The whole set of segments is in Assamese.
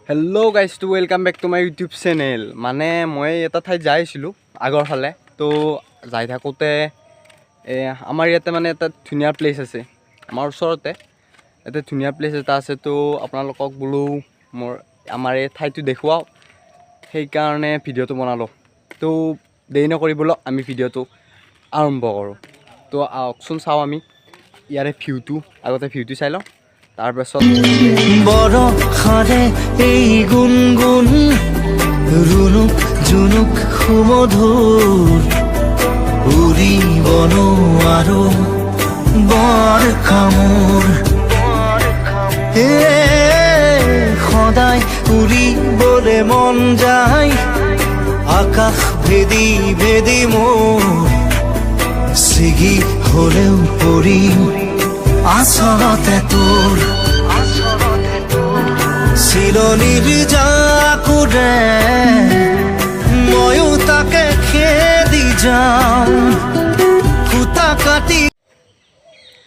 Hello guys, to welcome back to my YouTube channel. মানে মই এটা ঠাইত যাই আছিলোঁ আগৰ ফালে তো যাই থাকোঁতে আমাৰ ইয়াতে মানে এটা ধুনীয়া প্লেচ আছে আমাৰ ওচৰতে এটা ধুনীয়া প্লেচ এটা আছে তো আপোনালোকক বোলো আমাৰ এই ঠাইটো দেখুৱাও সেইকাৰণে ভিডিঅ'টো বনালোঁ তো দেৰি নকৰি বলক আমি ভিডিঅ'টো আৰম্ভ কৰোঁ তো আহকচোন চাওঁ আমি ইয়াৰে ভিউটো আগতে ভিউটো চাই লওঁ তাৰপাছত বৰষাৰে এই গুণগুণ ৰুণুক জুনুক সুমধুৰ উৰিব নোৱাৰো বৰষামোৰ সদায় উৰিবলে মন যায় আকাশ ভেদি ভেদি মোৰ ছিগি হলেও পৰিম আচলতে তোৰ চিলনিৰ জাকুৰে ময়ো তাকে খেদি যাওঁ খুটা কাটি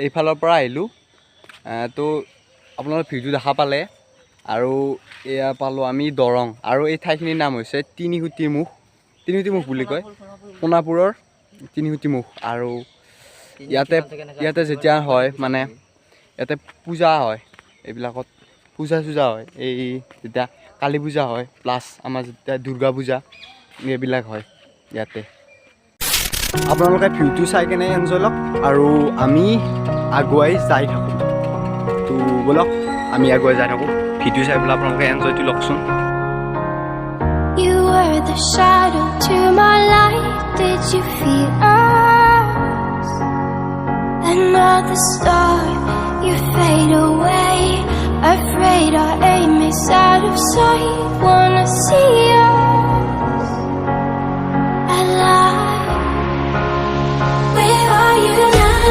এইফালৰ পৰা আহিলোঁ তো আপোনালোকে ভিডিঅ' দেখা পালে আৰু এয়া পালোঁ আমি দৰং আৰু এই ঠাইখিনিৰ নাম হৈছে তিনিসুঁতিৰ মুখ বুলি কয় সোণাপুৰৰ তিনিসুঁতি মুখ আৰু ইয়াতে যেতিয়া হয় মানে ইয়াতে পূজা হয় এইবিলাকত পূজা হয় এই যেতিয়া কালী পূজা হয় প্লাছ আমাৰ যেতিয়া দুৰ্গা পূজা এইবিলাক হয় ইয়াতে আপোনালোকে ভিউটো চাই কেনে এনজয় লওক আৰু আমি আগুৱাই যাই থাকোঁ তো বলক আমি আগুৱাই যাই থাকোঁ ভিডিঅ' চাই পেলাই আপোনালোকে এনজয়টো লওকচোন You were the shadow to my light. Did you feel us? Another star, you fade away. Afraid our aim is out of sight. Wanna see us alive. Where are you now?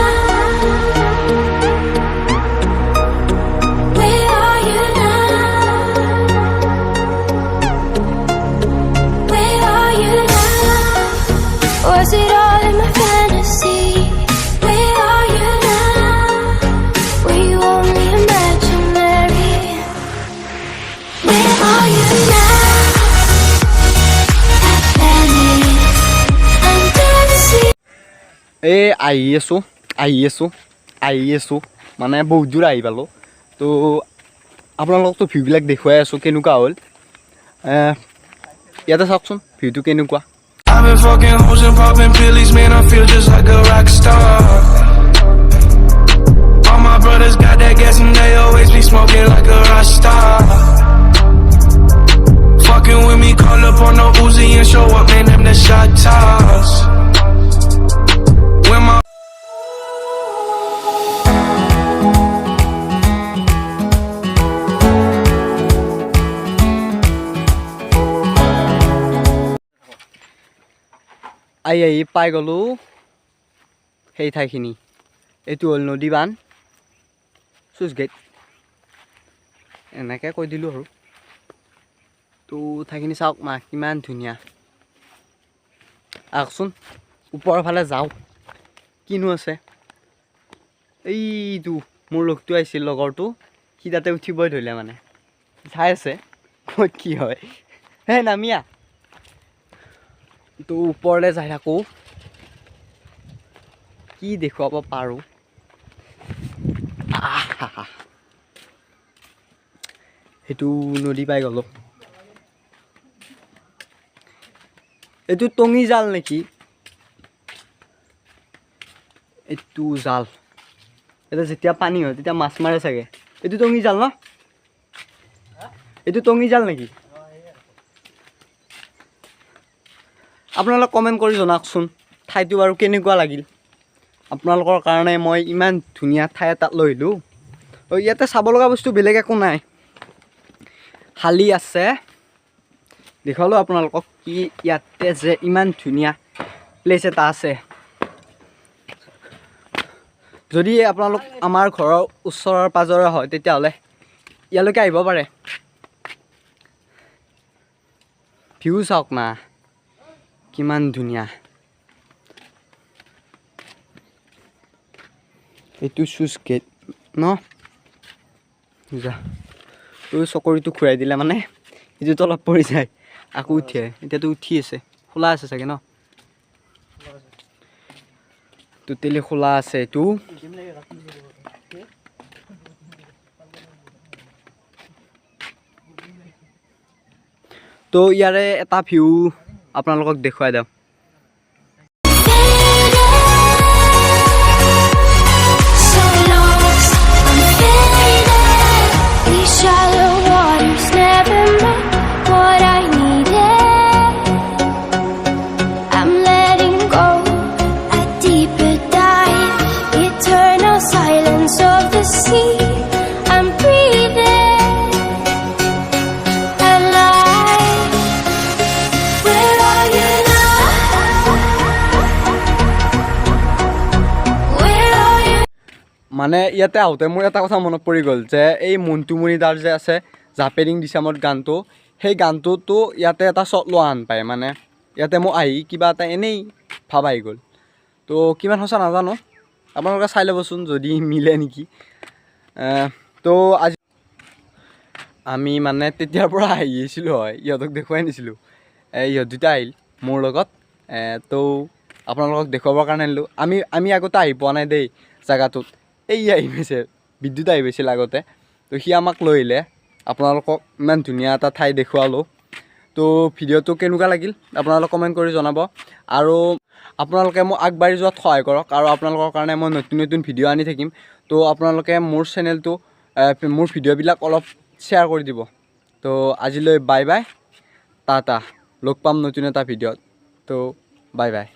Where are you now? Where are you now? Was it all in my fantasy? Where are you now? Were you only imaginary? Where are you now? Atlantis, under the sea. এই আহি আছোঁ মানে বহুত দূৰ আহি পালোঁ তো আপোনালোকতো ভিউবিলাক দেখুৱাই আছোঁ কেনেকুৱা হ'ল ইয়াতে চাওকচোন ভিউটো কেনেকুৱা I've been fucking hoes and popping pillies, man, I feel just like a rock star. All my brothers got that gas and they always be smoking like a rock star. Fucking with me, call up on the Uzi and show up, man, them the shot toss. When my আহি পাই গ'লোঁ সেই ঠাইখিনি এইটো হ'ল নদী বান্ধ চুইচ গেট এনেকৈ কৈ দিলোঁ আৰু তো ঠাইখিনি চাওক মা কিমান ধুনীয়া আহকচোন ওপৰৰ ফালে যাওঁ কিনো আছে এইটো মোৰ লগটো আহিছিল লগৰটো সি তাতে উঠিবই ধৰিলে মানে চাই আছে ক'ত কি হয় হে নামিয়া তো ওপৰলৈ যাই থাকোঁ কি দেখুৱাব পাৰোঁ সেইটো নদী পাই গ'লোঁ এইটো টঙি জাল নেকি এইটো জাল এতিয়া যেতিয়া পানী হয় তেতিয়া মাছ মাৰে চাগে এইটো টঙি জাল ন এইটো টঙি জাল নেকি আপোনালোকে কমেণ্ট কৰি জনাওকচোন ঠাইটো বাৰু কেনেকুৱা লাগিল আপোনালোকৰ কাৰণে মই ইমান ধুনীয়া ঠাই এটাত লৈ আহিলোঁ ইয়াতে চাব লগা বস্তু বেলেগ একো নাই খালী আছে দেখালোঁ আপোনালোকক কি ইয়াতে যে ইমান ধুনীয়া প্লেচ এটা আছে যদি আপোনালোক আমাৰ ঘৰৰ ওচৰৰ পাজৰে হয় তেতিয়াহ'লে ইয়ালৈকে আহিব পাৰে ভিউ চাওক না কিমান ধুনীয়া এইটো চুইচ গেট ন যা তো চকৰিটো ঘূৰাই দিলে মানে এইটো তলত পৰি যায় আকৌ উঠি আহে এতিয়াতো উঠি আছে খোলা আছে চাগে ন টোটেলি খোলা আছে এইটো তো ইয়াৰে এটা ভিউ আপোনালোকক দেখুৱাই দিওঁ So lost, I'm faded. These shallow waters never meant what I needed. I'm letting go, a deeper dive, eternal silence of the sea. I'm breathing alive. Where are you now? Where are you? মানে ইয়াতে আহোঁতে মোৰ এটা কথা মনত পৰি গ'ল যে এই মন্টুমণি দাৰ যে আছে জাপেৰিং দিছামত গানটো সেই গানটোতো ইয়াতে এটা শ্বট লোৱা আন পায় মানে ইয়াতে মই আহি কিবা এটা এনেই ভাব আহি গ'ল তো কিমান সঁচা নাজানো আপোনালোকে চাই ল'বচোন যদি মিলে নেকি তো আজি আমি মানে তেতিয়াৰ পৰা আহি আছিলোঁ হয় ইহঁতক দেখুৱাই নিছিলোঁ ইহঁত দুটা আহিল মোৰ লগত তো আপোনালোকক দেখুৱাবৰ কাৰণে আনিলোঁ আমি আগতে আহি পোৱা নাই দেই জেগাটোত এই আহি পাইছে বিদ্যুৎ আহি পাইছিল আগতে তো সি আমাক লৈ আহিলে আপোনালোকক ইমান ধুনীয়া এটা ঠাই দেখুৱালোঁ তো ভিডিঅ'টো কেনেকুৱা লাগিল আপোনালোকে কমেণ্ট কৰি জনাব আৰু আপোনালোকে মোক আগবাঢ়ি যোৱাত সহায় কৰক আৰু আপোনালোকৰ কাৰণে মই নতুন নতুন ভিডিঅ' আনি থাকিম তো আপোনালোকে মোৰ চেনেলটো মোৰ ভিডিঅ'বিলাক অলপ শ্বেয়াৰ কৰি দিব তো আজিলৈ বাই বাই টাটা লগ পাম নতুন এটা ভিডিঅ'ত তো বাই বাই